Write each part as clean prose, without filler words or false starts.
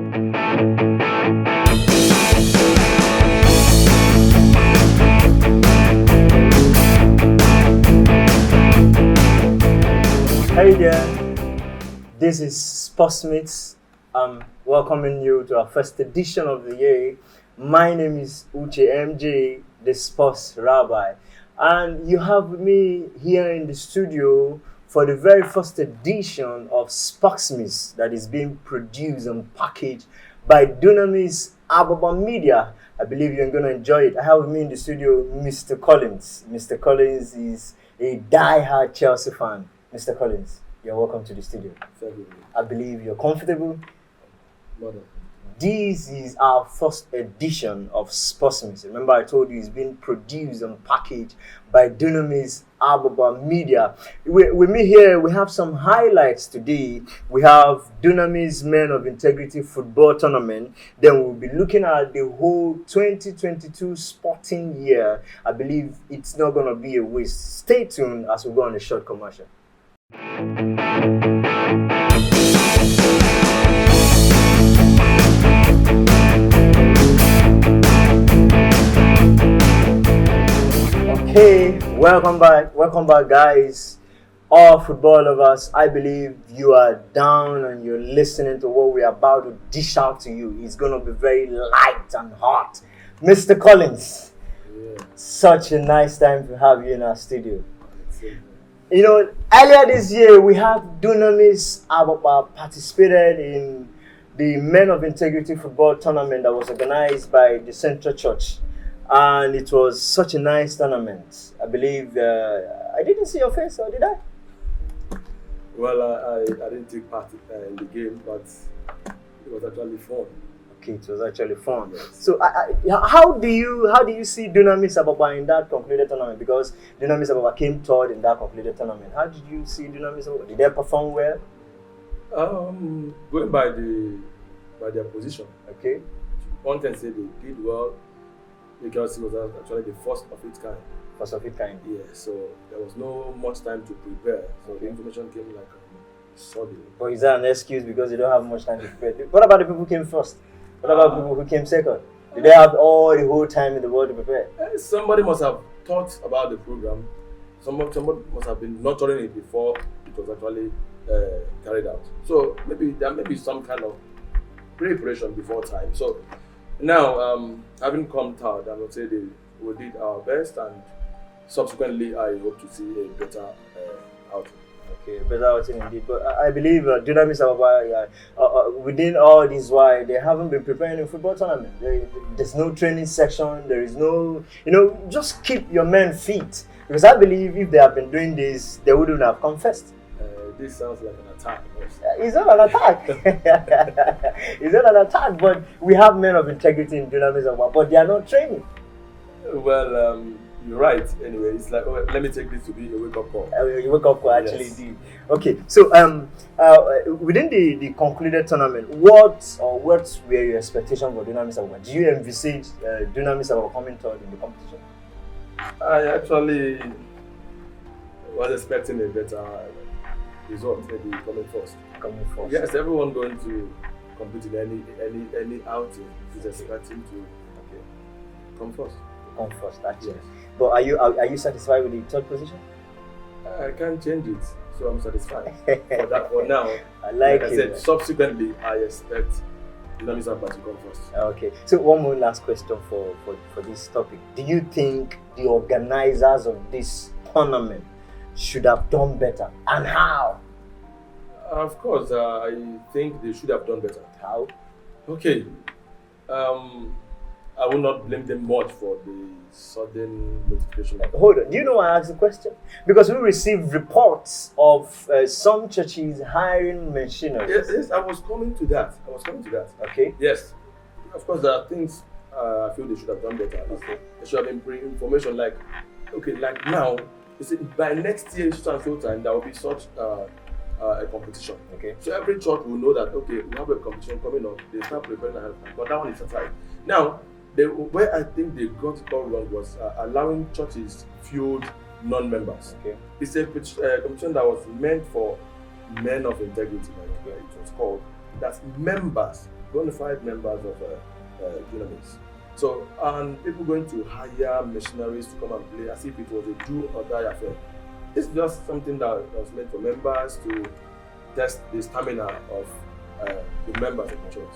Hey there, this is Sportsmates. I'm welcoming you to our first edition of the year. My name is Uche MJ, the Sports Rabbi, and you have me here in the studio for the very first edition of Sportsmates that is being produced and packaged by Dunamis Ababa Media. I believe you're going to enjoy it. I have with me in the studio Mr. Collins. Mr. Collins is a die-hard Chelsea fan. Mr. Collins, you're welcome to the studio. Thank you. I believe you're comfortable. Mother. This is our first edition of Sportsmates. Remember, I told you it's been produced and packaged by Dunamis Ababa Media. With me here, we have some highlights today. We have Dunamis Men of Integrity Football Tournament. Then we'll be looking at the whole 2022 sporting year. I believe it's not going to be a waste. Stay tuned as we go on a short commercial. Okay, welcome back guys, all football lovers. I believe you are down and you're listening to what we're about to dish out to you. It's going to be very light and hot. Mr. Collins, such a nice time to have you in our studio. You know, earlier this year, we have Dunamis Ababa participated in the Men of Integrity Football Tournament that was organized by the Central Church. And it was such a nice tournament. I believe, I didn't see your face, or did I? Well, I didn't take part in the game, but it was actually fun. Okay, it was actually fun. Yes. So, how do you see Dunamis Ababa in that concluded tournament? Because Dunamis Ababa came third in that concluded tournament. How did you see Dunamis Ababa? Did they perform well? Going by their position. Okay. One can say they did well because it was actually the first of its kind. First of its kind. Yeah. So there was no much time to prepare. So the information came like suddenly. But is that an excuse because you don't have much time to prepare? What about the people who came first? What about people who came second? Did they have all the whole time in the world to prepare? Somebody must have thought about the program. Somebody must have been nurturing it before it was actually carried out. So maybe there may be some kind of preparation before time. So now, having come third, I would say we did our best, and subsequently I hope to see a better outcome. Okay, better outing indeed. But I believe Dunamis Ababa, within all this while, they haven't been preparing a football tournament. There's no training section. There is no, just keep your men fit. Because I believe if they have been doing this, they wouldn't have come first. This sounds like an attack. It's not an attack. It's not an attack, but we have men of integrity in Dunamis Ababa, but they are not training. Well, you're right. Anyway, it's like, let me take this to be a wake-up call. A wake-up call, actually, yes. Indeed. Okay, so within the concluded tournament, what were your expectations for Dunamis Ababa? Do you envisage Dunamis Ababa coming third in the competition? I actually was expecting a better result, maybe coming first. Yes, everyone going to compete in any outing is expecting to come first. Come first, actually. Yes. But are you satisfied with the third position? I can't change it, so I'm satisfied for now. I said, subsequently, I expect Dunamis Ababa to come first. Okay. So one more last question for this topic. Do you think the organizers of this tournament should have done better, and how? Of course, I think they should have done better. How? Okay. I will not blame them much for the sudden notification. Hold on. Do you know why I asked the question? Because we received reports of some churches hiring machinery. Yes, I was coming to that. Okay. Yes. Of course, there are things I feel they should have done better. Okay. There should have been pre-information like now, you see, by next year, so and so time, there will be such a competition. Okay. So every church will know that, okay, we have a competition coming up. They start preparing ahead of time. But that one is aside. Now, where I think they got it all wrong was allowing churches field non-members. Okay. It's a competition that was meant for men of integrity, like it was called. That's members bona fide members of Dunamis. So, and people going to hire missionaries to come and play as if it was a do or die affair. It's just something that was meant for members to test the stamina of the members of the church.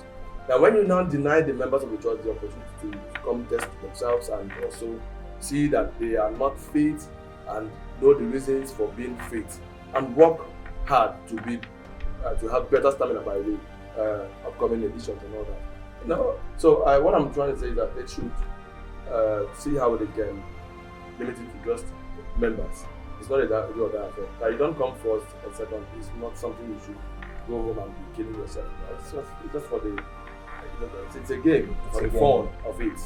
Now, when you now deny the members of the church the opportunity to come test themselves and also see that they are not fit and know the reasons for being fit and work hard to have better stamina by the upcoming editions and all that. So what I'm trying to say is that they should see how they can limit it to just members. It's not a do or die affair. That you don't come first and second is not something you should go home and be killing yourself. It's just for the it's a game for the fun of it.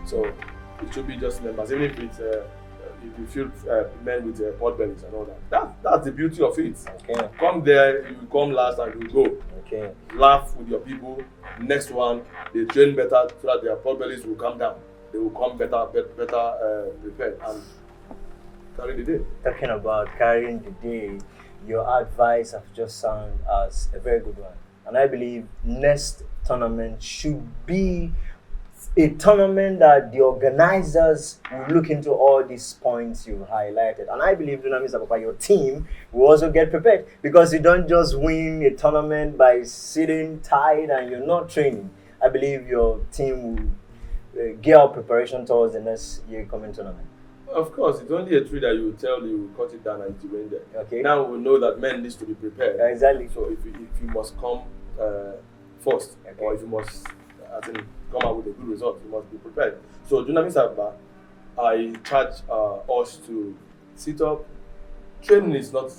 So it should be just members, even if it's if you feel men with pot bellies and all that. That's the beauty of it. Okay. Come there, you come last and you go. Okay. Laugh with your people. Next one, they train better so that their pot bellies will come down. They will come better prepared and carry the day. Talking about carrying the day, your advice have just sounded as a very good one. And I believe next tournament should be a tournament that the organizers will look into all these points you've highlighted. And I believe, Dunamis Ababa, your team will also get prepared, because you don't just win a tournament by sitting tight and you're not training. I believe your team will gear up preparation towards the next year coming tournament. Of course, it's only a tree that you tell you cut it down and it will rain there. Okay. Now we know that men needs to be prepared. Exactly. So if you must come first, okay, or if you must come out with a good result, you must be prepared. So Dunamis Ababa, I charge us to sit up. Training is not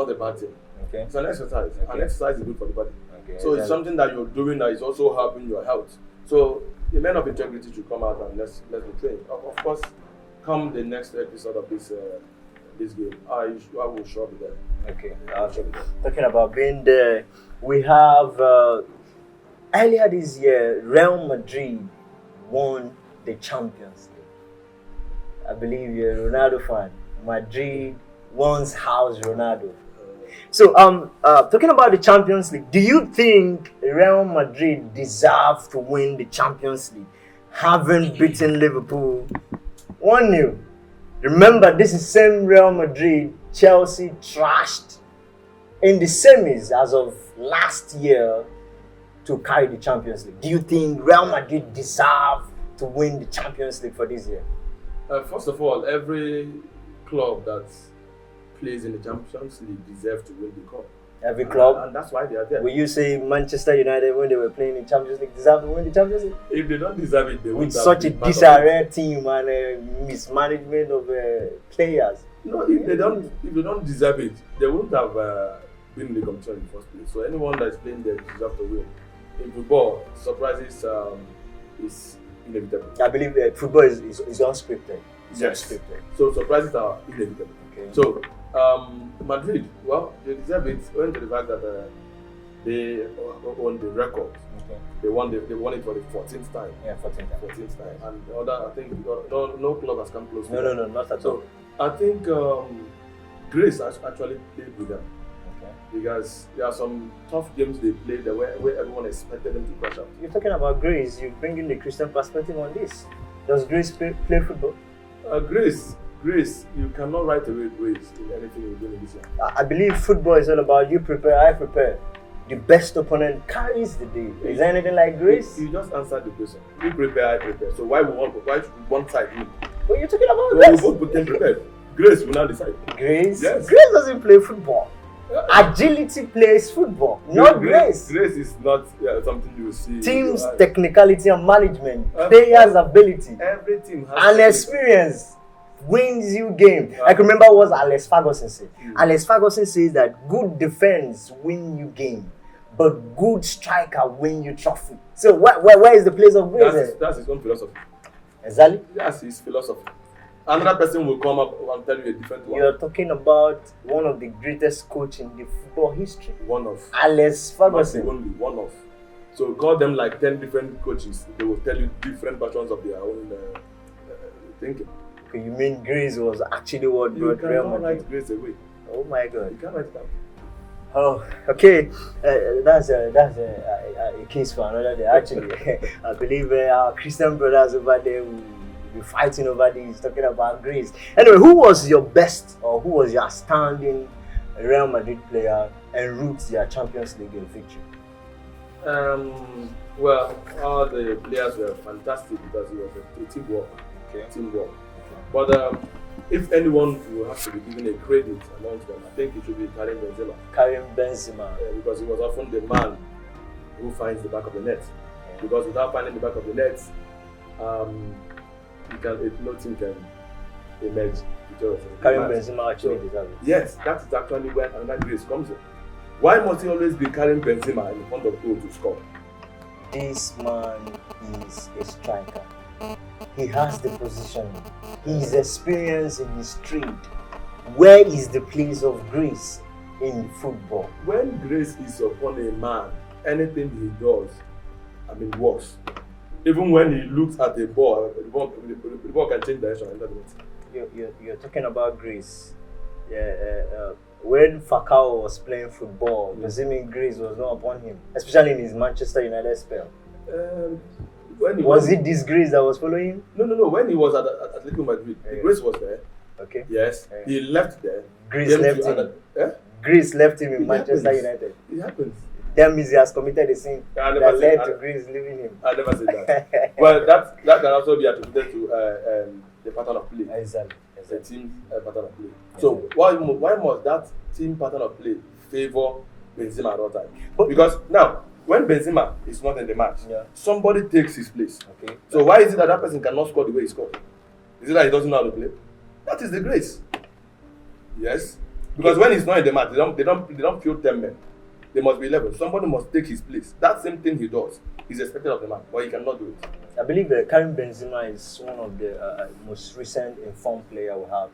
a bad thing. Okay. It's an exercise. Okay. An exercise is good for the body. Okay. So it's something that you're doing that is also helping your health. So the men of integrity should come out and let's be trained. Of course, come the next episode of this game, I will show up there. Okay. Talking about being there, we have earlier this year, Real Madrid won the Champions League. I believe you're a Ronaldo fan. Madrid once housed Ronaldo. So, talking about the Champions League, do you think Real Madrid deserve to win the Champions League, having beaten Liverpool 1-0? Remember, this is same Real Madrid Chelsea trashed in the semis as of last year to carry the Champions League. Do you think Real Madrid deserve to win the Champions League for this year? First of all, every club that plays in the Champions League deserves to win the cup. Every club? And that's why they are there. Will you say Manchester United, when they were playing in Champions League, deserve to win the Champions League? If they don't deserve it, they with won't have such a been part of disarray team and mismanagement of players. No, if they don't deserve it, they wouldn't have been in the competition in the first place. So anyone that is playing there deserves to win. In football, surprises is inevitable. I believe football is unscripted. It's Yes. unscripted. So surprises are inevitable. Okay. So Madrid, well, they deserve it owing to the fact that they own the record. Okay. They won it for the 14th time. Yeah, 14 times. 14th time, and I think no club has come close. No, not at all. So I think Greece has actually played with them, Okay. because there are some tough games they played there where everyone expected them to crash out. You're talking about Greece. You bring in the Christian perspective on this. Does Greece play football? Greece, you cannot write away Greece in anything you do in this year. I believe football is all about you prepare, I prepare. The best opponent carries the day. Is there anything like Greece? You just answered the question. You prepare, I prepare. So why should one side win? What are you talking about? So Greece? we both pretend prepared. Grace will now decide. Grace? Yes. Grace doesn't play football. Agility plays football, not Grace. Grace is not something you see. Team's technicality and management, Uh, players' ability, Every team has and experience wins you game. I can remember what Alex Ferguson said. Alex Ferguson says that good defense win you game, but good striker win you trophy. So where is the place of Grace? That's his own philosophy. Exactly. That's his philosophy. Another person will come up and tell you a different one. You're talking about one of the greatest coach in the football history. One of. Alex Not Ferguson. the only one of. So call them like 10 different coaches. They will tell you different versions of their own thinking. Okay, you mean Grace was actually what You brought Real cannot Madrid? write Grace away. Oh my God. You can't write it down. Oh, okay. That's a case for another day. Actually, I believe our Christian brothers over there will be fighting over this, talking about grace. Anyway, who was your best or who was your outstanding Real Madrid player en route to their Champions League victory? Well, all the players were fantastic because it was a teamwork. Okay. Teamwork. But if anyone will have to be given a credit amongst them, I think it should be Karim Benzema. Karim Benzema. Because he was often the man who finds the back of the net. Because without finding the back of the net, no team can emerge victorious. Karim Benzema actually deserves it. Yes, that is actually where another grace comes in. Why must he always be Karim Benzema in front of goal to score? This man is a striker. He has the position. He is experienced in his trade. Where is the place of grace in football? When grace is upon a man, anything he does, works. Even when he looks at the ball can change direction. You're talking about grace. When Falcao was playing football, does it mean grace was not upon him? Especially in his Manchester United spell. Was it this grace that was following him? No. When he was at Atletico Madrid, the grace was there. Okay. Yes. He left there. Grace left him. Grace left him in Manchester United. It happens. That means he has committed a sin that led to grace leaving him. I never said that. Well, that can also be attributed to the pattern of play. Exactly. The team pattern of play. So why must that team pattern of play favor Benzema at all times? Because now, when Benzema is not in the match, somebody takes his place. Okay. So why is it that person cannot score the way he scored? Is it that he doesn't know how to play? That is the grace. Yes. Because when he's not in the match, they don't field 10 men. They must be 11. Somebody must take his place. That same thing he does is expected of the man, but he cannot do it. I believe Karim Benzema is one of the most recent informed player we have.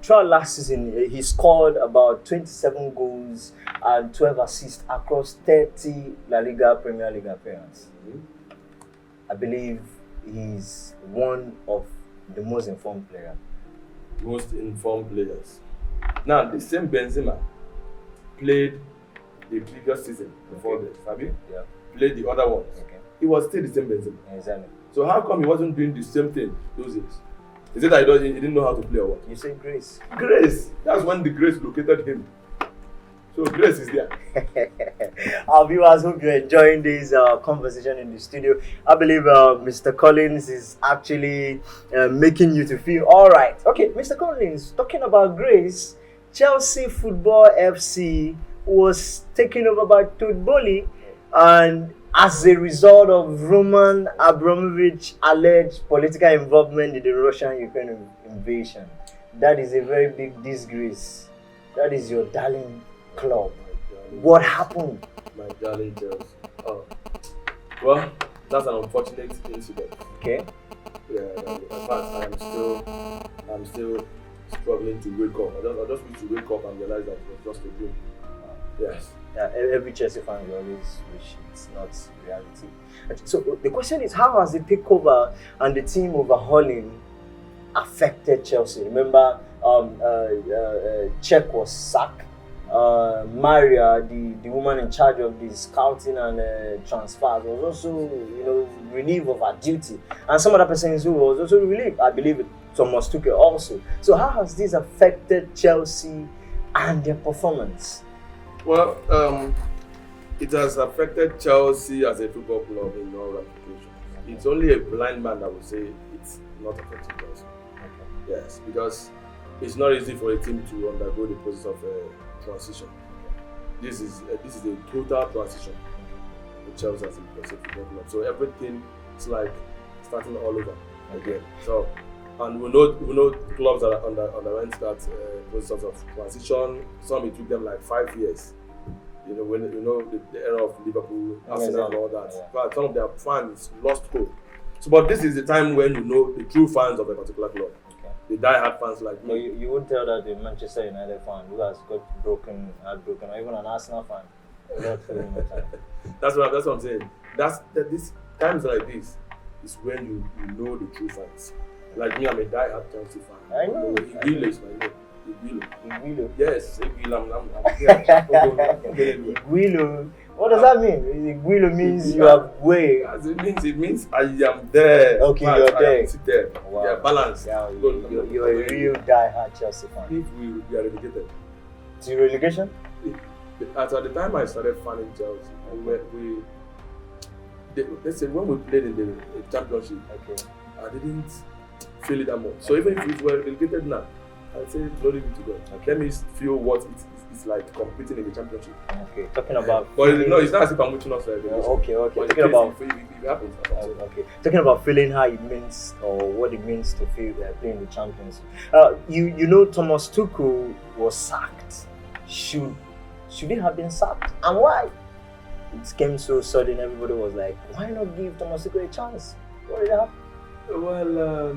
Throughout last season, he scored about 27 goals and 12 assists across 30 La Liga Premier League appearances. Mm-hmm. I believe he's one of the most informed players. Most informed players. Now, the same Benzema played the previous season before this, have you? Yeah. Played the other ones. Okay. He was still the same Benzema. Exactly. So how come he wasn't doing the same thing those days? Is it that he didn't know how to play or what? You say grace. Grace. That's when the grace located him. So grace is there. Our viewers, hope you're enjoying this conversation in the studio. I believe Mr. Collins is actually making you to feel all right. Okay, Mr. Collins, talking about grace, Chelsea Football FC was taken over by Todd Boehly, and as a result of Roman Abramovich alleged political involvement in the Russian-Ukraine invasion. That is a very big disgrace. That is your darling club. What happened? My darling Chelsea. Oh. Well, that's an unfortunate incident. Okay. Yeah, in fact, I'm still struggling to wake up. I just need to wake up and realize that it was just a dream. Yes. Every Chelsea fan will always wish it's not reality. So the question is, how has the takeover and the team overhauling affected Chelsea? Remember, Czech was sacked. Maria, the woman in charge of the scouting and transfers, was also, relieved of her duty, and some other persons who was also relieved. I believe Thomas Tuchel also. So how has this affected Chelsea and their performance? Well, it has affected Chelsea as a football club in all ramifications. It's only a blind man that will say it's not affecting Chelsea. Okay. Yes, because it's not easy for a team to undergo the process of transition. This is a total transition for Chelsea as a football club. So everything is like starting all over again. So, and we know clubs that underwent that process of transition. Some it took them like 5 years. When the era of Liverpool, Arsenal, and all that. Yeah. But some of their fans lost hope. So, but this is the time when the true fans of a particular club. The die-hard fans like me. You would tell that the Manchester United fan who has got heartbroken, or even an Arsenal fan. That's what I'm saying. This times like this is when you know the true fans. Like me, I'm a die-hard Chelsea fan. I know. He really is my name. Iguilo. Yes, Iguilo. I'm here. Iguilo. What does that mean? Iguilo means you are way. As it means I am there. Okay, But you're I there. am sit there. Wow. Yeah, balance. Yeah, you're a real die-hard Chelsea fan. If we are relegated. To relegation? At the time I started fanning Chelsea, let's say when we played in the championship, Okay. I didn't feel it that much. So even if we were relegated now, I'd say glory be to God. Okay. Let me feel what it's like competing in the championship. Okay. Talking about. But no, it's not as if I'm wishing us Okay. But Talking about. if it happens, that's what I'm saying. Okay. Talking about feeling how it means or what it means to feel playing the Champions. You know Thomas Tuchel was sacked. Should he have been sacked? And why? It came so sudden. Everybody was like, "Why not give Thomas Tuchel a chance?" What did happen? Well,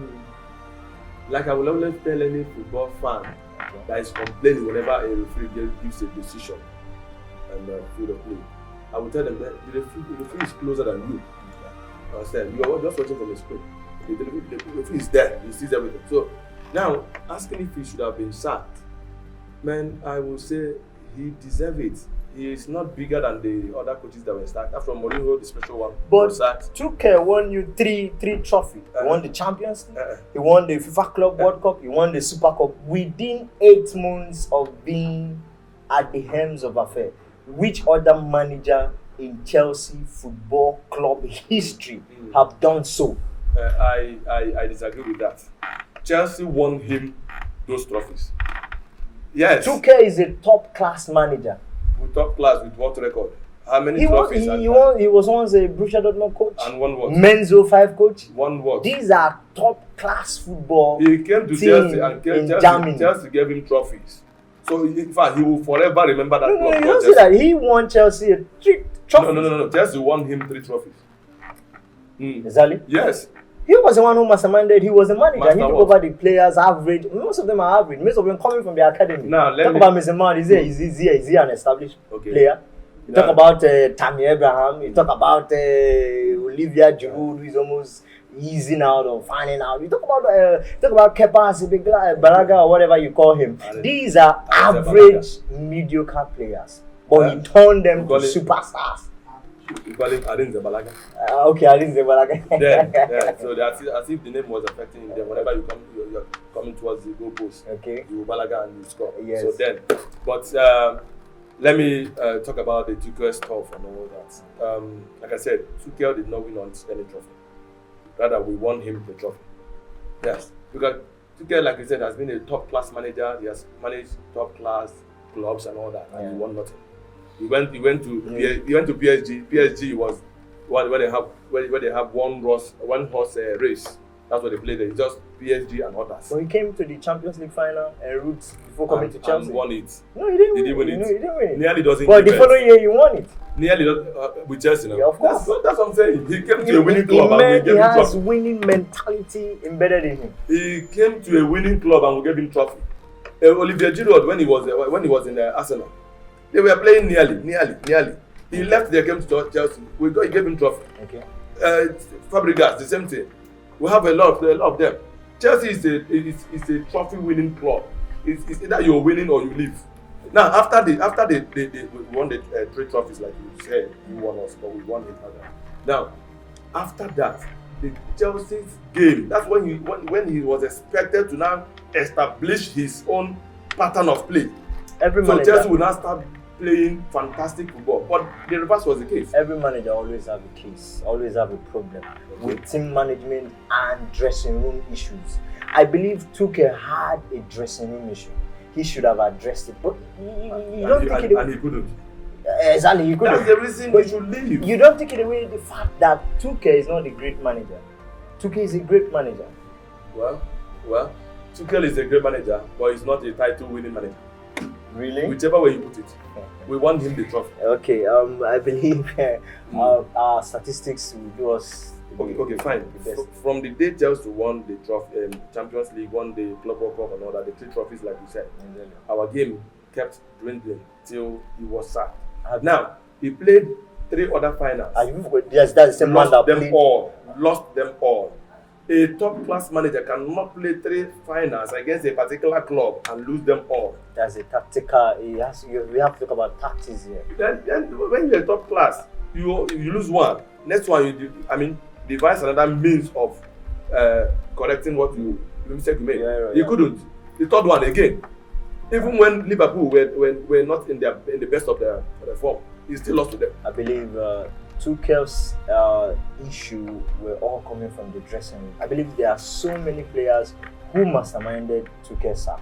like I will always tell any football fan that is complaining whenever a referee gives a decision and field of play, I will tell them that the referee is closer than you. Understand? You are just watching from the screen. The referee is there. He sees everything. So now, asking if he should have been sacked, man, I will say he deserves it. He is not bigger than the other coaches that were sacked. After Mourinho, the special one, was sacked. Tuchel won you three trophies. He won the Champions League. He won the FIFA Club World Cup. He won the Super Cup within 8 months of being at the helms of affair. Which other manager in Chelsea Football Club history have done so? I disagree with that. Chelsea won him those trophies. Yes. Tuchel is a top class manager. With top class with what record? How many He trophies? was once a Borussia Dortmund coach. And won what? Men's 05 coach. Won what? These are top class football. He came to Chelsea and Chelsea gave him trophies. So in fact, he will forever remember that. No, you don't see that. He won Chelsea 3 trophies. No. Chelsea won him 3 trophies. Exactly. Yes. He was the one who masterminded. He was the manager. He took what? over the players' average. Most of them are average. Most of them coming from the academy. Now, talk about Mr. Mount. Is he an established player? You talk about Tammy Abraham. You talk about Olivia Giroud, who is almost easing out or finding out. You talk about Kepa Balaga or whatever you call him. These are average, mediocre players. But he turned them to superstars. You call him Arinze Balaga. Okay, Arinze Balaga. Yeah. So as if the name was affecting him. Then whenever you're coming towards the goal post, okay, you Balaga and you score. Yes. So then, but let me talk about the Tuchel stuff and all that. Like I said, Tuchel did not win on any trophy. Rather, we won him the trophy. Yes, because Tuchel, like I said, has been a top class manager. He has managed top class clubs and all that, and he won nothing. He went to PSG. PSG was where they have one horse race. That's what they played there. It's just PSG and others. So he came to the Champions League final en route before coming to Chelsea. And won it. No, he didn't. Did he win it? No, he didn't win it. Nearly doesn't. But the following year, you won it. Nearly with Chelsea. No? Yeah, of course. That's what I'm saying. He came to a winning club and we gave him trophy. He has winning mentality embedded in him. He came to a winning club and we gave him trophy. Olivier Giroud, when he was in Arsenal, they were playing nearly. He left there, came to Chelsea. He gave him trophy. Okay. Fabregas, the same thing. We have a lot of them. Chelsea is a trophy-winning club. It's either you're winning or you leave. Now, after they won the 3 trophies, like you said, you won us, but we won it. Now, after that, the Chelsea's game. That's when he was expected to now establish his own pattern of play. So Chelsea will now start playing fantastic football, but the reverse was the case. Every manager always have a case, always have a problem with team management and dressing room issues. I believe Tuchel had a dressing room issue. He should have addressed it, but you don't take it away. And he couldn't. Exactly, he couldn't. That's the reason he should leave. You don't take it away the fact that Tuchel is not a great manager. Tuchel is a great manager. Well, Tuchel is a great manager, but he's not a title-winning manager. Really? Whichever way you put it, we won him the trophy. Okay. I believe our statistics will do us. Okay, fine. From the day Chelsea won the trophy, Champions League, won the Club World Cup and all that, the 3 trophies, like you said, our game kept dwindling till he was sacked. Now he played 3 other finals. Yes, that's the man that played. Lost them all. A top-class manager cannot play 3 finals against a particular club and lose them all. That's a tactical. We have to talk about tactics here. Then when you're top class, you lose one. Next one, devise another means of correcting what the mistake you made. Right. You couldn't. The third one again. Even when Liverpool were not in the best of their form, he still lost to them. I believe Tuchel's issue were all coming from the dressing room. I believe there are so many players who masterminded Tuchel's sack.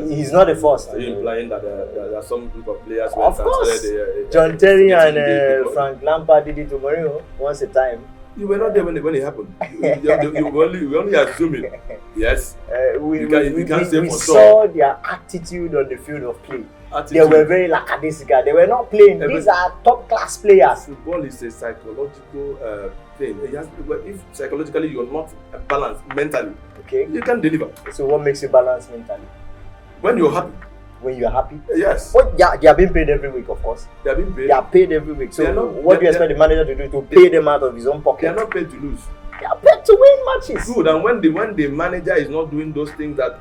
He's not the first. Are you implying that there are some group of players? Of course, John Terry and Frank Lampard did it to Mourinho once a time. You were not there when it happened. You only assuming. Yes. We can't say for saw their attitude on the field of play. They were very lackadaisical. They were not playing. These are top class players. Football is a psychological thing. If psychologically you're not balanced mentally, okay, you can deliver. So what makes you balanced mentally? When you're happy. When you're happy? Yes. Well, yeah, they are being paid every week, of course. They are being paid. They are paid every week. So what do you expect the manager to do? To pay them out of his own pocket? They are not paid to lose. They are paid to win matches. Good. And when the manager is not doing those things that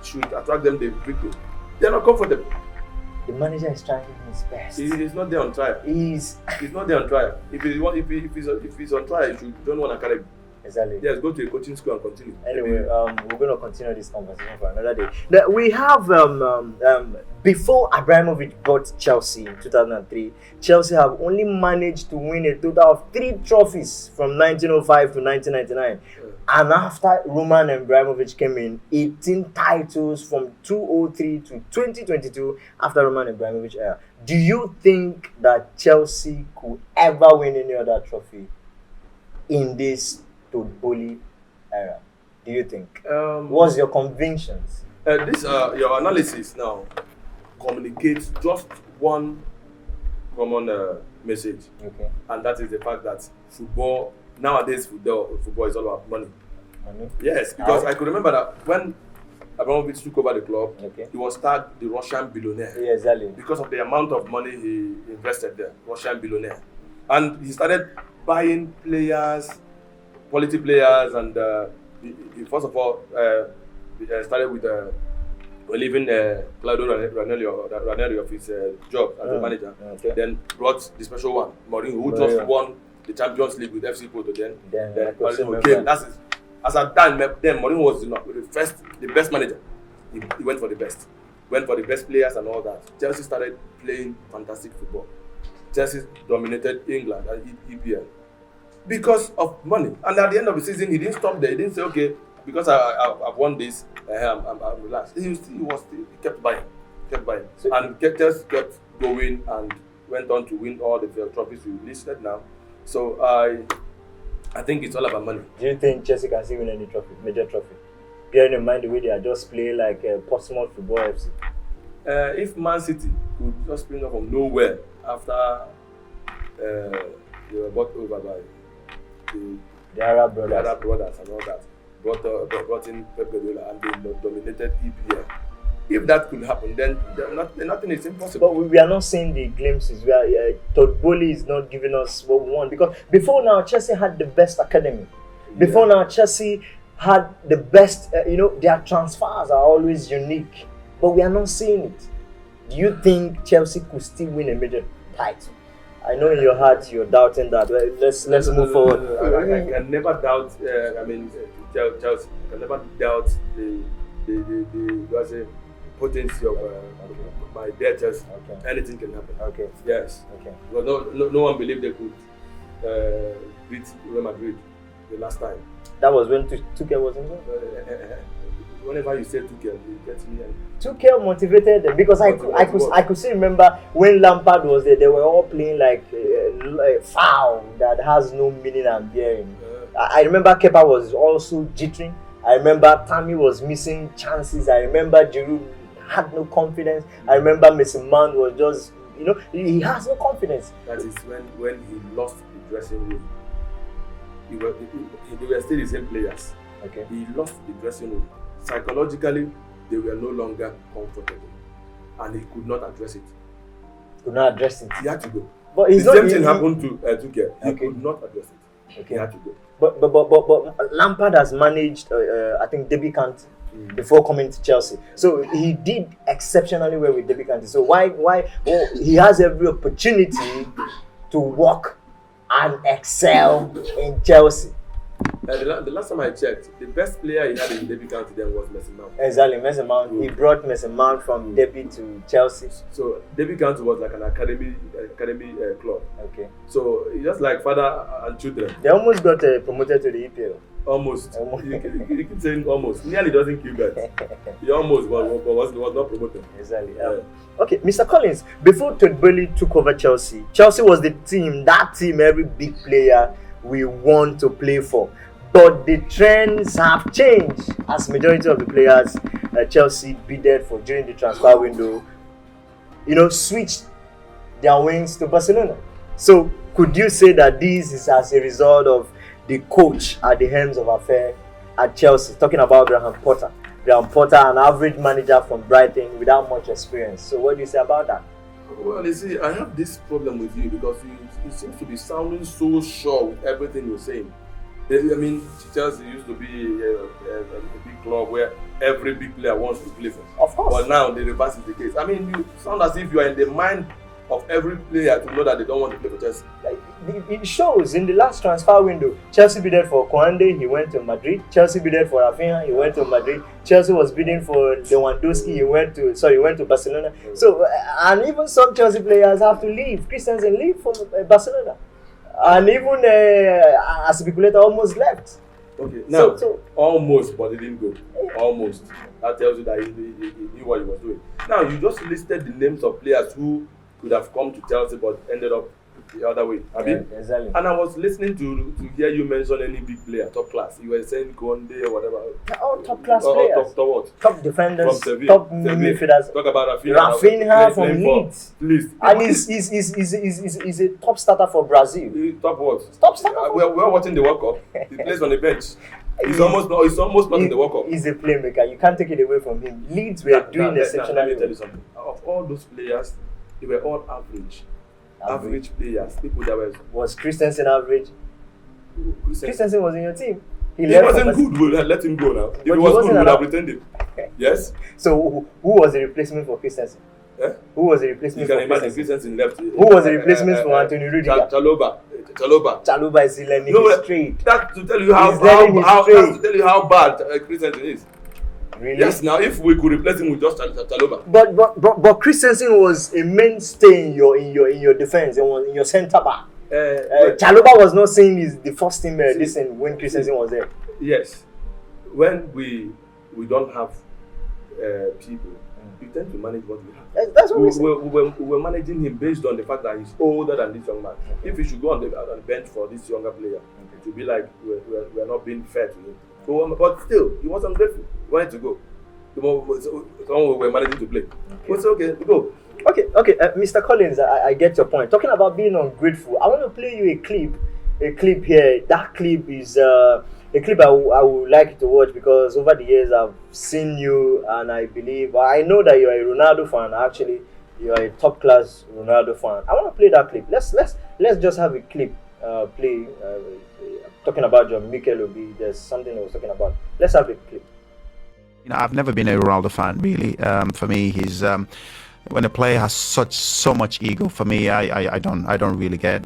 should attract them the victory, they are not comfortable. The manager is trying his best. He's not there on trial. He's not there on trial. If he's on trial, he should join one academy. Exactly. Yes, go to a coaching school and continue. Anyway, we're going to continue this conversation for another day. We have before Abramovich bought Chelsea in 2003, Chelsea have only managed to win a total of 3 trophies from 1905 to 1999. And after Roman Abramovich came in, 18 titles from 2003 to 2022 after Roman Abramovich era. Do you think that Chelsea could ever win any other trophy in this Todd-Bowley era? Do you think? What's your convictions? Your analysis now communicates just one common message. Okay. And that is the fact that nowadays football is all about money. Money? Yes, because I could remember that when Abramovich took over the club, okay, he was tagged the Russian billionaire. Yeah, exactly. Because of the amount of money he invested there, Russian billionaire. And he started buying quality players, and he first of all started with leaving Claudio Ranieri of his job as a manager. Okay. Then brought the special one, Mourinho, who just won the Champions League with FC Porto. Then Mourinho came. As at that time, then Mourinho was the best manager. He went for the best. Went for the best players and all that. Chelsea started playing fantastic football. Chelsea dominated England and EPL because of money. And at the end of the season, he didn't stop there. He didn't say, okay, because I've won this, I'm relaxed. He kept buying. And Chelsea kept going and went on to win all the trophies we listed now. So I think it's all about money. Do you think Chelsea can still win any trophy, major trophy? Bearing in mind the way they are just playing like Portsmouth Football FC. If Man City could just spring up from nowhere after they were bought over by the Arab brothers and all that, brought in Pep Guardiola and they dominated EPL. If that could happen, then nothing is impossible. But we are not seeing the glimpses. Todd-Bowley is not giving us what we want, because before now Chelsea had the best academy. Before now Chelsea had the best. Their transfers are always unique, but we are not seeing it. Do you think Chelsea could still win a major title? I know in your heart you're doubting that. Let's move forward. I can never doubt. Chelsea. I can never doubt the potency of my dear Chelsea. Okay. Anything can happen. Okay. Yes. Okay. Because no one believed they could beat Real Madrid the last time. That was when Tuchel was involved. Whenever you say Tuchel, you get me. Tuchel motivated them, because I could still remember when Lampard was there. They were all playing like foul that has no meaning and bearing. I remember Kepa was also jittering. I remember Tammy was missing chances. I remember Giroud had no confidence. I remember Mason Mount was just, he has no confidence. That is when he lost the dressing room. They were still the same players. Okay. He lost the dressing room. Psychologically, they were no longer comfortable, and he could not address it. Could not address it. He had to go. But the same thing happened to Tuchel. He could not address it. Okay. He had to go. But Lampard has managed, I think, Debbie Kant before coming to Chelsea. So he did exceptionally well with Debbie Kant. So why? Well, he has every opportunity to work and excel in Chelsea. The last time I checked, the best player he had in Derby County then was Mason Mount. Exactly, Mason Mount. He brought Mason Mount from Derby to Chelsea. So Derby County was like an academy club. Okay. So it's just like father and children. They almost got promoted to the EPL. Almost. You keep saying almost. Nearly doesn't kill that. He almost was not promoted. Exactly. Okay, Mr. Collins, before Todd Boehly took over Chelsea, Chelsea was the team, every big player we want to play for. But the trends have changed as majority of the players Chelsea bidded for during the transfer window, switched their wings to Barcelona. So could you say that this is as a result of the coach at the helms of affair at Chelsea, talking about Graham Potter? Graham Potter, an average manager from Brighton without much experience. So what do you say about that? Well, you see, I have this problem with you because you seem to be sounding so sure with everything you're saying. I mean, Chelsea used to be a big club where every big player wants to play for. Of course. But now the reverse is the case. I mean, you sound as if you are in the mind of every player to know that they don't want to play for Chelsea. It shows in the last transfer window. Chelsea bidded for Koundé, he went to Madrid. Chelsea bidded for Rafinha, he went to Madrid. Chelsea was bidding for Lewandowski, he went to Barcelona. So, and even some Chelsea players have to leave. Christensen leave from Barcelona. And even Azpilicueta almost left. Okay, now, almost, but he didn't go. Almost. That tells you that he knew what he was doing. Now, you just listed the names of players who could have come to Chelsea but ended up the other way. Exactly. And I was listening to hear you mention any big player, top class. You were saying Koundé or whatever. Oh, top class players. Top what? Top defenders, top midfielders. Talk about Rafinha from Leeds. And Please. he's a top starter for Brazil. Top what? Top starter. We're watching the World Cup. He plays on the bench. He's almost not in the World Cup. He's a playmaker. You can't take it away from him. Leeds were doing exceptionally. Let me tell you something. Of all those players, they were all average players. People that were. Was Christensen average? Christensen was in your team. He wasn't good. We'll let him go now. If he was good, we'd have retained him. Yes. So who was the replacement for Christensen? Who was the replacement for Christensen? Christensen left. Who was the replacement for Anthony Rudiger? Chalobah is learning his trade. That's to tell you how bad Christensen is. Really? Yes. Now, if we could replace him with just Chalobah. But Christensen was a mainstay in your defense, in your centre back. Chalobah was not saying the first team when Christensen was there. Yes. When we don't have people, we tend to manage what we have. That's what we were managing him based on the fact that he's older than this young man. Okay. If he should go on the bench for this younger player, to be like we're not being fair to him. But still, he was ungrateful. He wanted to go. Someone we were managing to play. Okay. It's okay, go. Okay, Mr. Collins, I get your point. Talking about being ungrateful, I want to play you a clip here. That clip is a clip I would like you to watch because over the years I've seen you and I know that you are a Ronaldo fan. Actually, you are a top class Ronaldo fan. I want to play that clip. Let's just have a clip play. Talking about John Mikel Obi, there's something I was talking about. Let's have a clip. I've never been a Ronaldo fan, really. For me, he's when a player has so much ego. For me, I don't really get.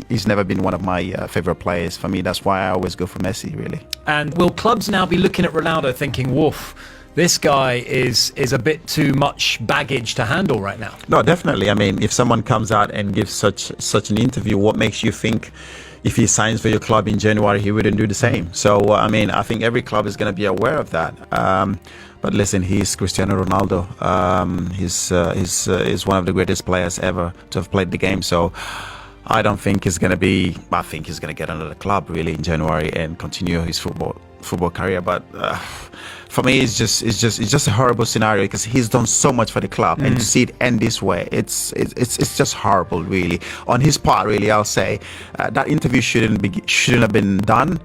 He's never been one of my favorite players. For me, that's why I always go for Messi, really. And will clubs now be looking at Ronaldo thinking, "Woof, this guy is a bit too much baggage to handle right now"? No, definitely. I mean, if someone comes out and gives such an interview, what makes you think? If he signs for your club in January, he wouldn't do the same. So, I mean, I think every club is going to be aware of that. But listen, he's Cristiano Ronaldo. He's one of the greatest players ever to have played the game. So, I don't think he's going to be. I think he's going to get another club really in January and continue his football career. But for me, it's just a horrible scenario because he's done so much for the club, and to see it end this way, it's just horrible, really. On his part, really, I'll say that interview shouldn't have been done.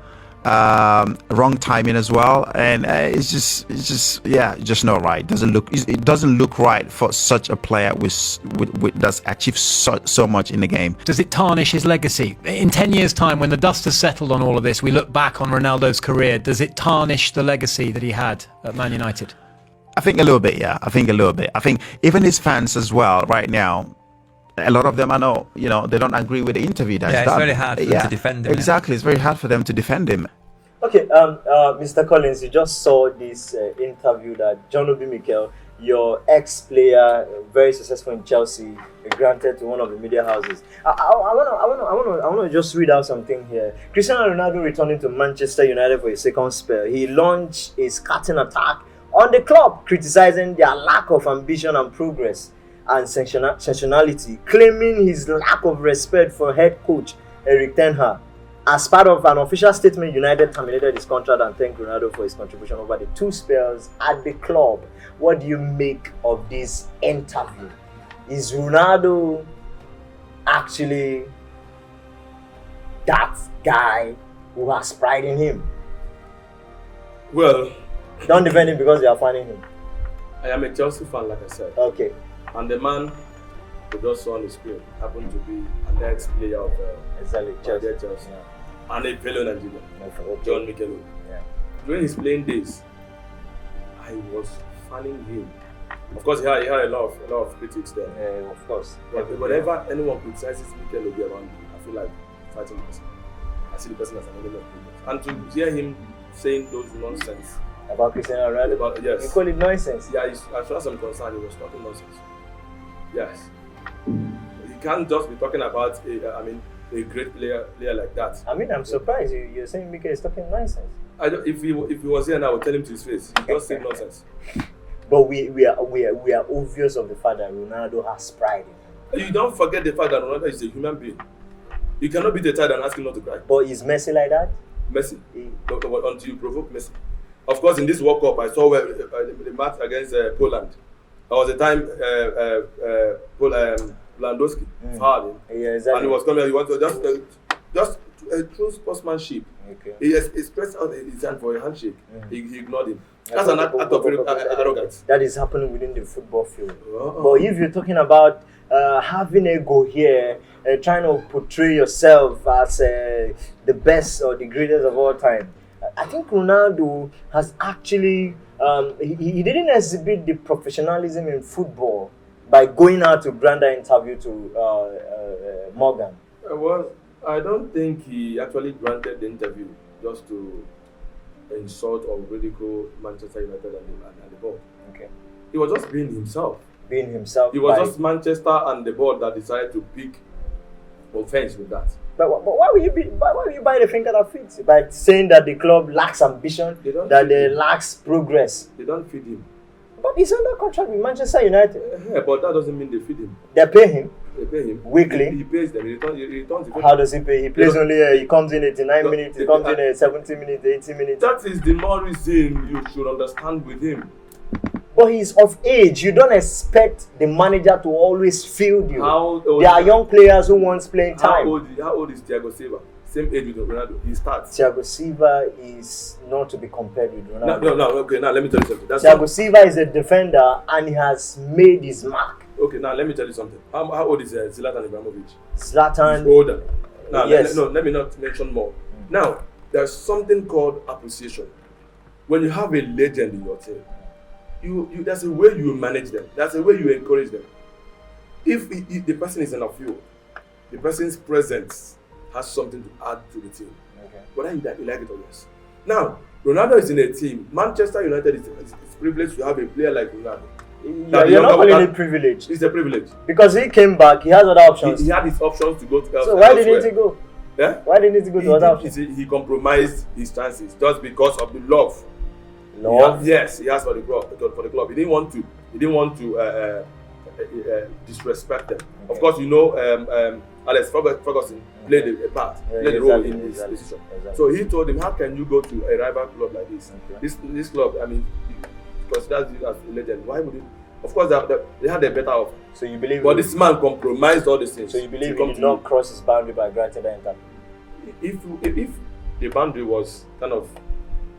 wrong timing as well, and it's just not right. It doesn't look right for such a player with that's achieved so much in the game. Does it tarnish his legacy? In 10 years' time, when the dust has settled on all of this, we look back on Ronaldo's career. Does it tarnish the legacy that he had at Man United? I think a little bit, yeah. I think even his fans as well right now, a lot of them I know, they don't agree with the interview that's it's done. very hard for them to defend him. Exactly, it's very hard for them to defend him. Okay, Mr. Collins, you just saw this interview that John Obi Mikel, your ex-player, very successful in Chelsea, granted to one of the media houses. I want to just read out something here. Cristiano Ronaldo returning to Manchester United for his second spell. He launched a scathing attack on the club, criticizing their lack of ambition and progress and sensationality, claiming his lack of respect for head coach Erik ten Hag. As part of an official statement, United terminated his contract and thanked Ronaldo for his contribution over the 2 spells at the club. What do you make of this interview? Is Ronaldo actually that guy who has pride in him? Well, Don't defend him because you are fanning him. I am a Chelsea fan, like I said. Okay. And the man who just saw on the screen happened to be an ex-player of Exactly. Chelsea. Yeah. And a fellow Nigerian, Okay. John Mikel. Yeah. During his playing days, I was fanning him. Of course, he had a lot of critics there. Yeah, of course. But whenever anyone criticizes Mikel Obi around me, I feel like fighting the person. I see the person as an enemy of progress. And to hear him saying those nonsense About Cristiano Ronaldo? yes. You call it nonsense? Yeah, as far as I'm concerned, he was talking nonsense. Yes. He can't just be talking about a great player like that. I mean, I'm surprised you're saying Mikel is talking nonsense. If he was here now, I would tell him to his face. He just said nonsense. But we are obvious of the fact that Ronaldo has pride in him. You don't forget the fact that Ronaldo is a human being. You cannot be the child and ask him not to cry. But is Messi like that? Messi, until you provoke Messi. Of course, in this World Cup, I saw the match against Poland. There was a time Lewandowski fouled him, Yeah, exactly. and he was coming. He wanted just true sportsmanship. Okay. He expressed out his hand for a handshake. He ignored him. That's an act of arrogance. That is happening within the football field. Oh. But if you're talking about having a go here, trying to portray yourself as the best or the greatest of all time, I think Ronaldo has actually he didn't exhibit the professionalism in football by going out to grant an interview to Morgan. Well, I don't think he actually granted the interview just to insult or ridicule Manchester United and the board. Okay. He was just being himself. Being himself. It was just Manchester and the board that decided to pick offense with that. But why will you buy the finger that fits? By saying that the club lacks ambition, that they lacks progress. They don't feed him. But he's under contract with Manchester United. Yeah, but that doesn't mean they feed him. They pay him They pay him weekly. He pays them. He returns. How does he pay? He plays only. He comes in 89 minutes. He comes in 70 minutes, 80 minutes. That is the more reason you should understand with him. But he's of age. You don't expect the manager to always field you. There are young players who want playing time. How old is Thiago Silva? Same age with Ronaldo. He starts. Thiago Silva is not to be compared with Ronaldo. No. Okay, now let me tell you something. Thiago Silva is a defender and he has made his mark. Okay, now let me tell you something. How old is Zlatan Ibrahimovic? Zlatan. He's older. Now, yes. let me not mention more. Now, there's something called appreciation. When you have a legend in your team, there's a way you manage them. There's a way you encourage them. If the person is in a field, the person's presence has something to add to the team. Okay. Whether you like it or yes. Now, Ronaldo is in a team. Manchester United is privileged to have a player like Ronaldo. You're not calling it privilege. It's a privilege. Because he came back, he has other options. He had his options to go to elsewhere. So why didn't he go? Yeah? Why didn't he go to other options? He compromised his chances just because of the love. Love? Yes, he has for the club. He didn't want to disrespect them. Okay. Of course, Alex Ferguson played a part, played a role in this decision. Exactly. So he told him, "How can you go to a rival club like this? Okay. This club, I mean, considers you as a legend. Why would you?" Of course, they had a better offer. So you believe? But this man compromised all these things. So you believe he did not cross his boundary by granting the interview? If the boundary was kind of,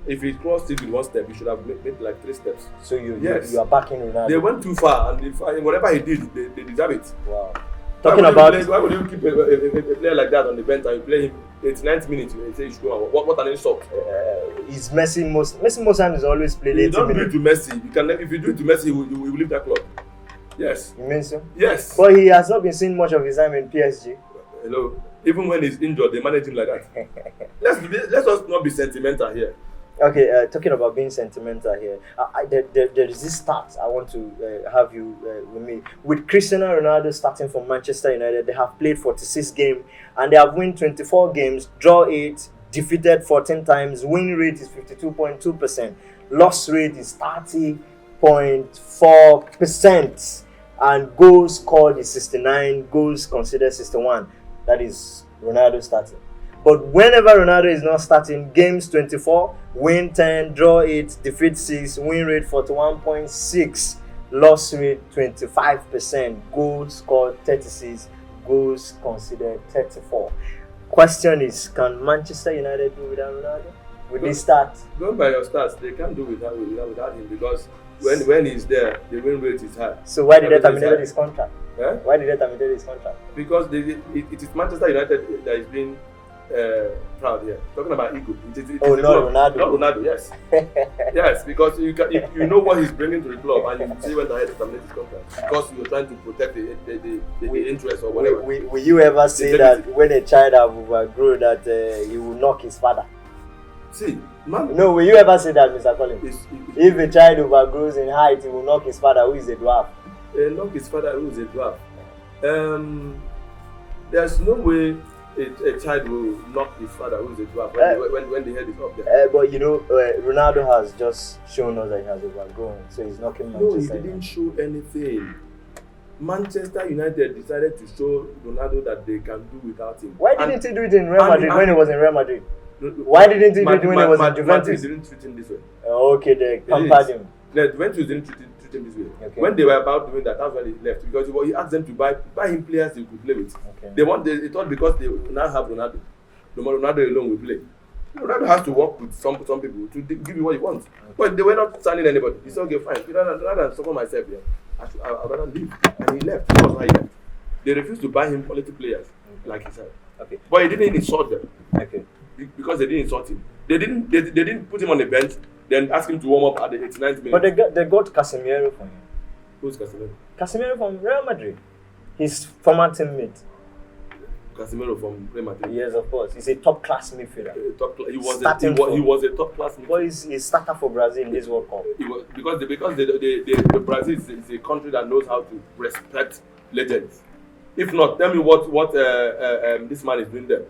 if he crossed it with one step, he should have made like 3 steps. So you Yes. are backing Ronaldo. They went too far, and whatever he did, they deserve it. Wow. Talking about Why would you keep a player like that on the bench and you play him 89 minutes and you say you should go? What an insult! is Messi most times always played You 80 don't do it minutes. to Messi. You can, if you do it to Messi, he will leave that club. Yes. You mean so? Yes. But he has not been seeing much of his time in PSG. Hello. Even when he's injured, they manage him like that. Let's just not be sentimental here. Okay, talking about being sentimental here, there is this stat I want to have you with me. With Cristiano Ronaldo starting for Manchester United, they have played 46 games and they have won 24 games, draw 8, defeated 14 times, win rate is 52.2%, loss rate is 30.4%, and goals scored is 69, goals considered 61. That is Ronaldo starting. But whenever Ronaldo is not starting, games 24, win 10, draw 8, defeat 6, win rate 41.6, loss rate 25%, goals scored 36, goals considered 34. Question is, can Manchester United do without Ronaldo? With this start? Going by your stats, they can't do without him because when he's there, the win rate is high. So why did they terminate his contract? Yeah? Why did they terminate his contract? Because it is Manchester United that is being proud here. Talking about ego. It is Oh, the not club. Ronaldo. Not Ronaldo, yes. Yes, because you know what he's bringing to the club and you see when the head to terminate his contract. Because you're trying to protect the interest or whatever. Will you ever say that when a child have overgrown that he will knock his father? See, man. No, will you ever say that, Mr. Collins? If a child overgrows in height, he will knock his father, who is a dwarf. Knock his father, who is a dwarf. There's no way a child will knock his father, who is a dwarf, when the head is up there. But you know, Ronaldo has just shown us that he has overgrown, so he's knocking Manchester. No, he didn't show anything. Manchester United decided to show Ronaldo that they can do without him. Why didn't he do it in Real Madrid when he was in Real Madrid? Why didn't he do it when he was in Juventus? Didn't treat him this way. Okay, they pampered him. The Juventus didn't treat him this way. Okay. When they were about doing that, that's when he left because he asked them to buy him players he could play with. Okay. They thought because they now have Ronaldo, Ronaldo alone will play. Ronaldo has to work with some people to give you what he wants. Okay. But they were not signing anybody. He said, okay, fine. Rather than suffer myself here, I'd rather leave. And he left. That was why he left. They refused to buy him quality players, like he said. Okay. But he didn't insult them. Okay. Because they didn't insult him. They didn't put him on the bench, then ask him to warm up at the 89th minute. But they got Casemiro from him. Who's Casemiro? Casemiro from Real Madrid. His former teammate. Casemiro from Real Madrid. Yes, of course. He's a top class midfielder. He was a top class midfielder. But he's a starter for Brazil in this World Cup. Because the Brazil is a country that knows how to respect legends. If not, tell me what this man is doing there.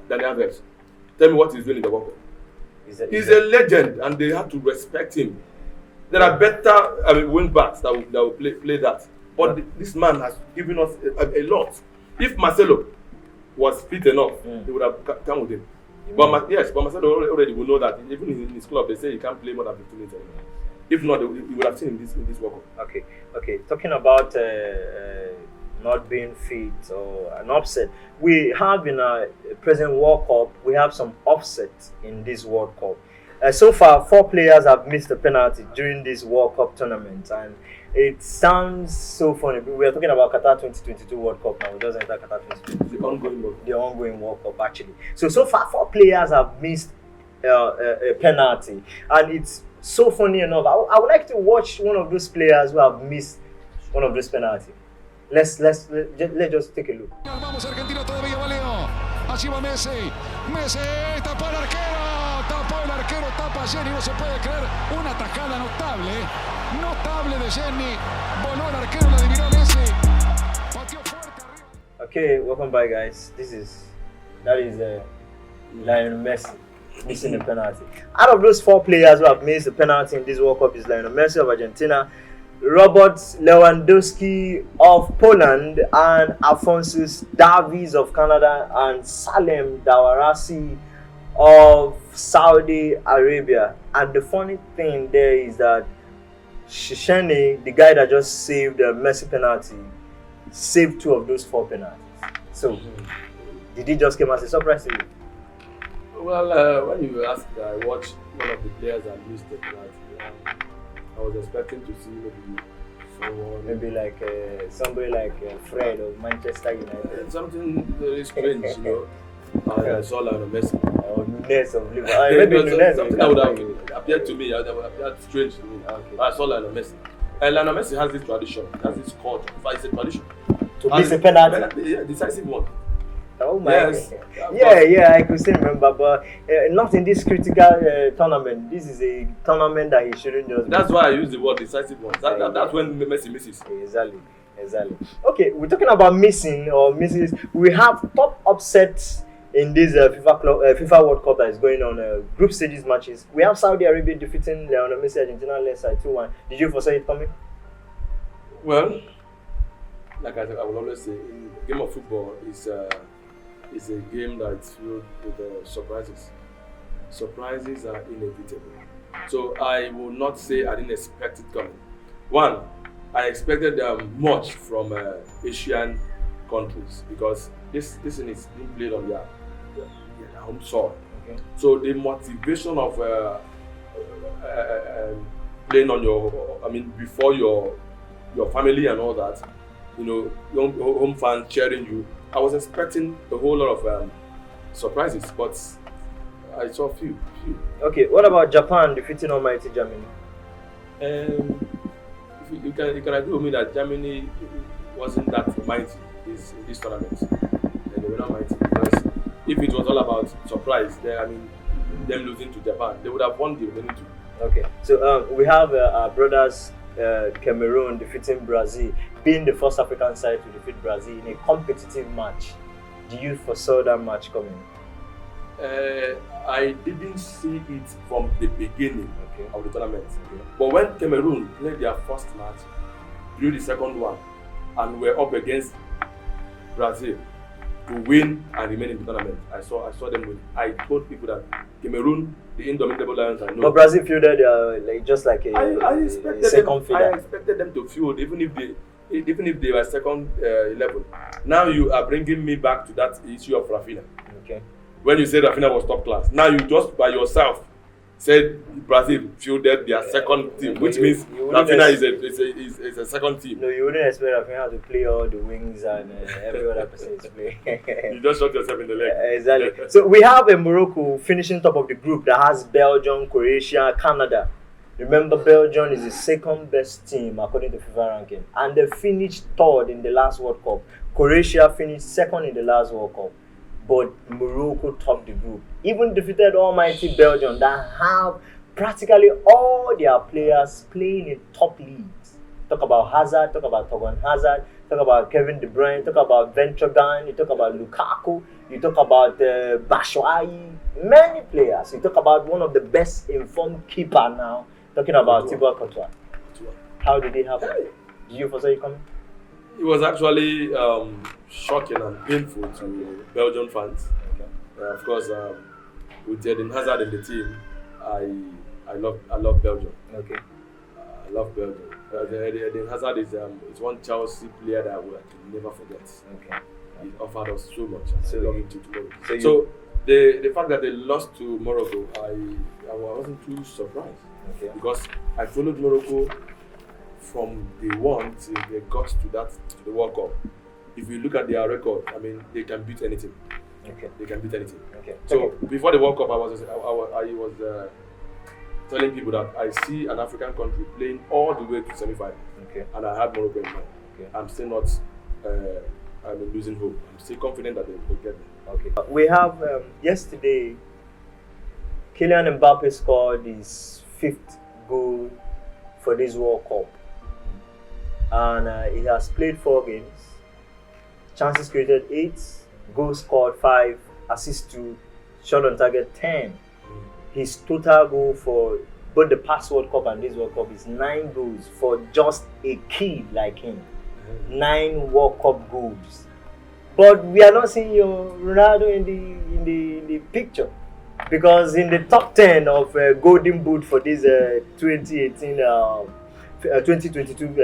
Daniel Alves. Tell me what he's doing in the World Cup. He's a legend, and they have to respect him. There are better wing backs that will play that. But this man has given us a lot. If Marcelo was fit enough, he would have come with him. But Marcelo already will know that even in his club, they say he can't play more than 15 minutes anymore. If not, he would have seen him in this World Cup. Okay. Talking about not being fit or an upset, we have in our present World Cup, we have some upsets in this World Cup. So far, 4 players have missed a penalty during this World Cup tournament, and it sounds so funny. We are talking about Qatar 2022 World Cup now. We just entered Qatar 2022. The ongoing World Cup, actually. So far, 4 players have missed a penalty, and it's so funny enough. I would like to watch one of those players who have missed one of those penalties. Let's just take a look. Vamos Argentina todavía Valeo. Allí va Messi. Messi tapó el arquero, tapa Jenny, no se puede creer. Una tajada notable de Jenny. Voló el arquero, la adivinó Messi. Pateó fuerte arriba. Okay, welcome back, guys. That is Lionel Messi missing the penalty. Out of those 4 players who have missed the penalty in this World Cup is Lionel Messi of Argentina, Robert Lewandowski of Poland, and Alphonsus Davies of Canada, and Salem Dawarasi of Saudi Arabia. And the funny thing there is that Shishene, the guy that just saved the Messi penalty, saved 2 of those 4 penalties. So, did he just come as a surprise to you? Well, when you ask, I watched one of the players and missed the penalty. I was expecting to see maybe someone. Maybe like somebody like Fred of Manchester United. Something very strange, you know. I saw Lionel Messi. Or Nunes of Liverpool. Maybe Nunes. Something that would have appeared to me, that would have appeared strange to me. Okay. I saw Lionel Messi. And Lionel Messi has this tradition, has this culture. In fact, it's a tradition. To miss a penalty. Yeah, decisive one. Oh my! Yes. Yeah, I could still remember, but not in this critical tournament. This is a tournament that he shouldn't just. That's why I use the word decisive one. That's when Messi misses. Exactly. Okay, we're talking about missing or misses. We have top upsets in this FIFA World Cup that is going on. Group stages matches. We have Saudi Arabia defeating Lionel Messi Argentina led side 2-1. Did you foresee it coming? Well, like I will always say, in the game of football is a game that's filled with surprises. Surprises are inevitable. So I will not say I didn't expect it coming. One, I expected much from Asian countries because this thing is being played on their home soil. Okay. So the motivation of playing on before your family and all that, you know, young home fans cheering you. I was expecting a whole lot of surprises, but I saw few. Okay, what about Japan defeating almighty Germany? You can agree with me that Germany wasn't that mighty in this tournament. They were not mighty because if it was all about surprise, them losing to Japan, they would have won the remaining two. Okay, so we have our brothers Cameroon defeating Brazil, being the first African side to defeat Brazil in a competitive match. Do you foresaw that match coming? I didn't see it from the beginning of the tournament. Okay. But when Cameroon played their first match, drew the second one, and were up against Brazil to win and remain in the tournament, I saw them win. I told people that Cameroon, the indomitable Lions, I know. But Brazil fielded just like I a second fielder. I expected them to field even if they were second 11. Now you are bringing me back to that issue of Rafinha. Okay. When you said Rafinha was top class, now you just by yourself said Brazil fielded their second team, which means Rafinha is a second team. No, you wouldn't expect Rafinha to play all the wings and every other person is playing. You just shot yourself in the leg. Exactly. So we have Morocco finishing top of the group that has Belgium, Croatia, Canada. Remember, Belgium is the second best team according to FIFA ranking, and they finished third in the last World Cup. Croatia finished second in the last World Cup. But Morocco topped the group, even defeated almighty Belgium that have practically all their players playing in top leagues. Talk about Hazard, talk about Torgan Hazard, talk about Kevin De Bruyne, talk about Ventrogan, you talk about Lukaku, you talk about Batshuayi, many players. You talk about one of the best informed keeper now, talking about Thibaut Courtois. How did it happen? Did you foresee it coming? It was actually shocking and painful to Belgian fans. Okay. Of course, with Eden Hazard in the team, I love Belgium. Okay. I love Belgium. Eden Hazard is one Chelsea player that I will never forget. Okay. He offered us so much. So I love him to tomorrow. So the fact that they lost to Morocco, I wasn't too surprised. Okay. Because I followed Morocco from day one till they got to the World Cup. If you look at their record, they can beat anything. Okay. They can beat anything. Okay. So before the World Cup, I was telling people that I see an African country playing all the way to semi-final. Okay. And I had Morocco in mind. Okay. I'm still not losing hope. I'm still confident that they will get there. Okay. We have yesterday, Kylian Mbappe scored his 5th goal for this World Cup. And he has played 4 games, chances created 8, goals scored 5, assists 2, shot on target 10. His total goal for both the past World Cup and this World Cup is 9 goals for just a kid like him. 9 World Cup goals. But we are not seeing your Ronaldo in the picture, because in the top 10 of Golden Boot for this 2022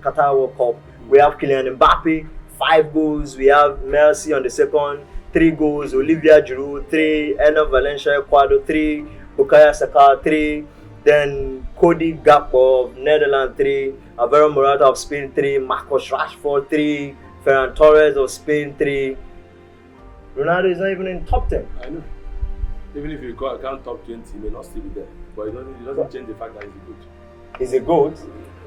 Qatar World Cup, we have Kylian Mbappe, 5 goals. We have Messi on the second, 3 goals. Olivier Giroud 3. Enner Valencia Ecuador 3. Bukayo Saka 3. Then Cody Gakpo of Netherlands 3. Alvaro Morata of Spain 3. Marcus Rashford 3. Ferran Torres of Spain 3. Ronaldo is not even in top 10. I know. Even if you count top 20, he may not still be there. But it doesn't change the fact that he's a goat. He's a goat.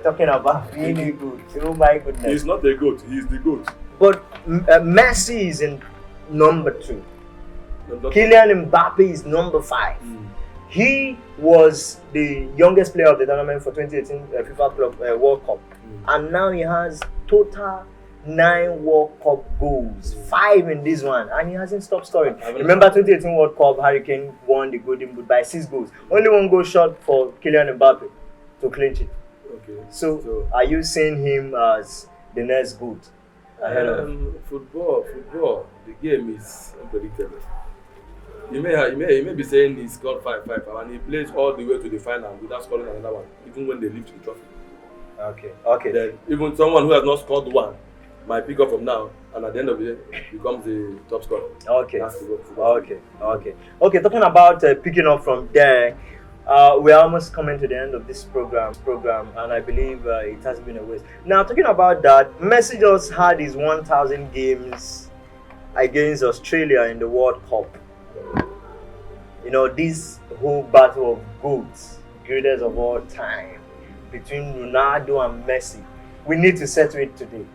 Talking about being a goat. Oh my goodness. He's not a goat, he's the goat. But Messi is in number 2. Kylian Mbappe is number 5. He was the youngest player of the tournament for 2018 FIFA Club World Cup. And now he has total 9 World Cup goals, 5 in this one, and he hasn't stopped scoring. Remember 2018 World Cup, Harry Kane won the Golden Boot by 6 goals. Only 1 goal short for Kylian Mbappe to clinch it. Okay. So are you seeing him as the next GOAT? Football, the game is unpredictable. You may be saying he scored 5-5 and he plays all the way to the final without scoring another one, even when they lift the trophy. Okay. Then even someone who has not scored one might pick up from now, and at the end of the day becomes the top scorer. Okay. Talking about picking up from there, we're almost coming to the end of this program, and I believe it has been a waste. Now, talking about that, Messi just had his 1,000 games against Australia in the World Cup. You know, this whole battle of GOATs, greatest of all time, between Ronaldo and Messi, we need to settle it today.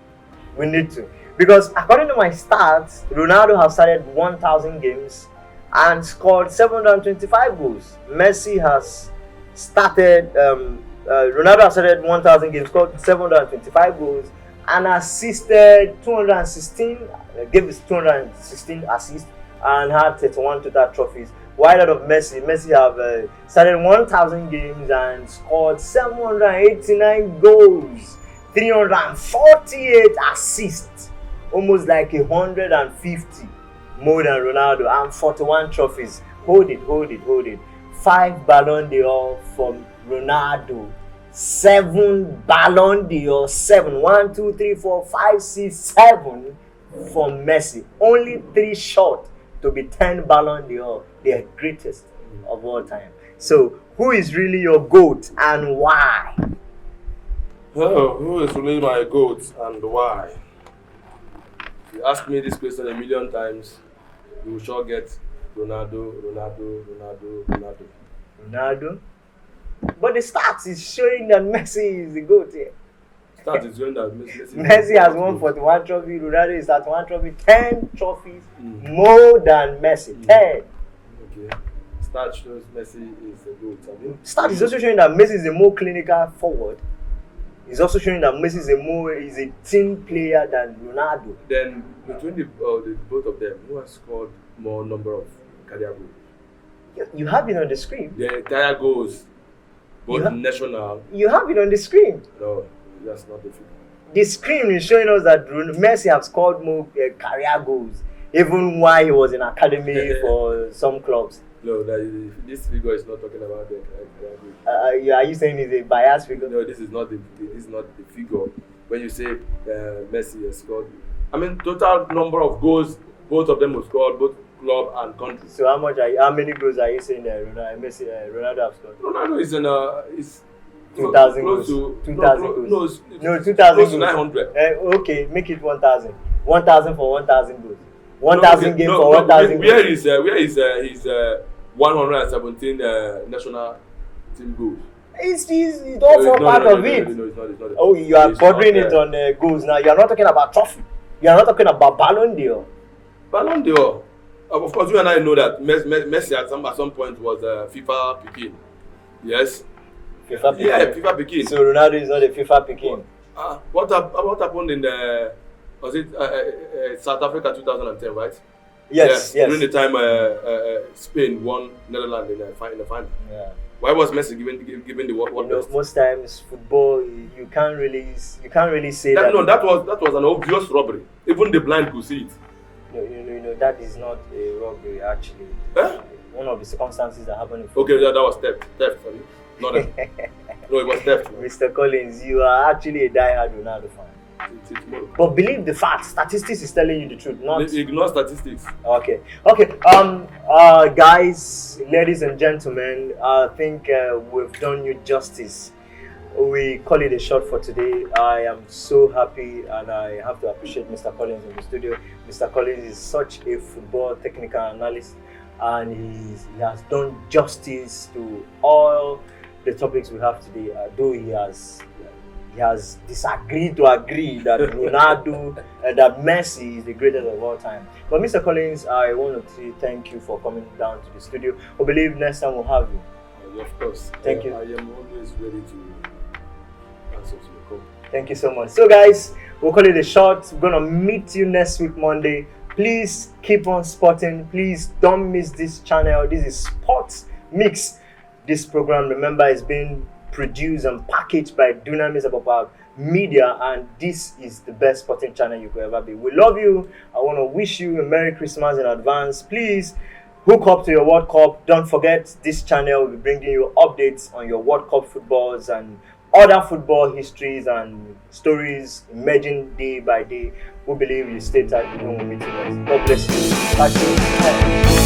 We need to. Because according to my stats, Ronaldo has started 1,000 games and scored 725 goals. Messi has started, Ronaldo has started 1,000 games, scored 725 goals, and assisted 216, gave us 216 assists, and had 31 total trophies. While that of Messi have started 1,000 games and scored 789 goals, 348 assists, almost like 150 more than Ronaldo, and 41 trophies. Hold it. 5 Ballon d'Or from Ronaldo, 7 Ballon d'Or, 7. 1, 2, 3, 4, 5, 6, 7 from Messi. Only 3 short to be 10 Ballon d'Or, the greatest of all time. So, who is really your GOAT and why? Oh, who is really my GOAT and why? If you ask me this question a million times, you will sure get Ronaldo. But the stats is showing that Messi is the GOAT here. Stats is showing that Messi has won 41 trophies, Ronaldo is at 1 trophy, 10 trophies more than Messi. 10. Okay. Stats shows Messi is the GOAT. Stats is also showing that Messi is a more clinical forward. It's also showing that Messi is a team player than Ronaldo. Then between the both of them, who has scored more number of career goals? You have it on the screen. The entire goals, both national. You have it on the screen. No, that's not the figure. The screen is showing us that Messi has scored more career goals, even while he was in academy for some clubs. No, this figure is not talking about the career goals. Are you saying it's a biased figure? No, this is not the figure. When you say Messi has scored, I mean total number of goals both of them have scored, both club and country. So how many goals are you saying that Ronaldo have scored? Ronaldo is 2,000 goals. 2,000 goals. No, 2,000 goals. Close to 900. Okay, make it 1,000. 1,000 for 1,000 goals. 1,000 games for 1,000 goals. Where is his 117 national team goals? It's all part of it. No, it's not. Oh, you are bordering it on goals now. You are not talking about trophy. You are not talking about Ballon d'Or. Ballon d'Or. Of course, you and I know that Messi at some point was FIFA Pekin. Yes. FIFA Pekin. Yeah, FIFA Pekin. So Ronaldo is not a FIFA Pekin. What happened in was it South Africa 2010, right? Yes. During the time Spain won Netherlands in the final. Yeah. Why was Messi given the what best? Most times football you can't really say that. No, that was an obvious robbery. Even the blind could see it. No, that is not a robbery actually. One of the circumstances that happened. Okay, that was theft. Sorry. No, it was theft. Mr. Collins, you are actually a die-hard Ronaldo fan. till tomorrow. But believe the facts. Statistics is telling you the truth, not Ignore statistics. okay. Guys, ladies and gentlemen, I think we've done you justice. We call it a shot for today. I am so happy, and I have to appreciate Mr. Collins in the studio. Mr. Collins is such a football technical analyst, and he has done justice to all the topics we have today. Though he has disagreed to agree that Ronaldo, that Messi is the greatest of all time. But Mr. Collins, I want to say thank you for coming down to the studio. I believe next time we'll have you. Of course. Thank you. I am always ready to answer to your call. Thank you so much. So guys, we'll call it a shot. We're gonna meet you next week Monday. Please keep on sporting. Please don't miss this channel. This is Sports Mix. This program, remember, is being produced and packaged by Dunamis about media, and this is the best sporting channel you could ever be. We love you. I want to wish you a Merry Christmas in advance. Please hook up to your World Cup. Don't forget, this channel will be bringing you updates on your World Cup footballs and other football histories and stories emerging day by day. We believe you stay tight. We don't meet you next. God bless you. Bye.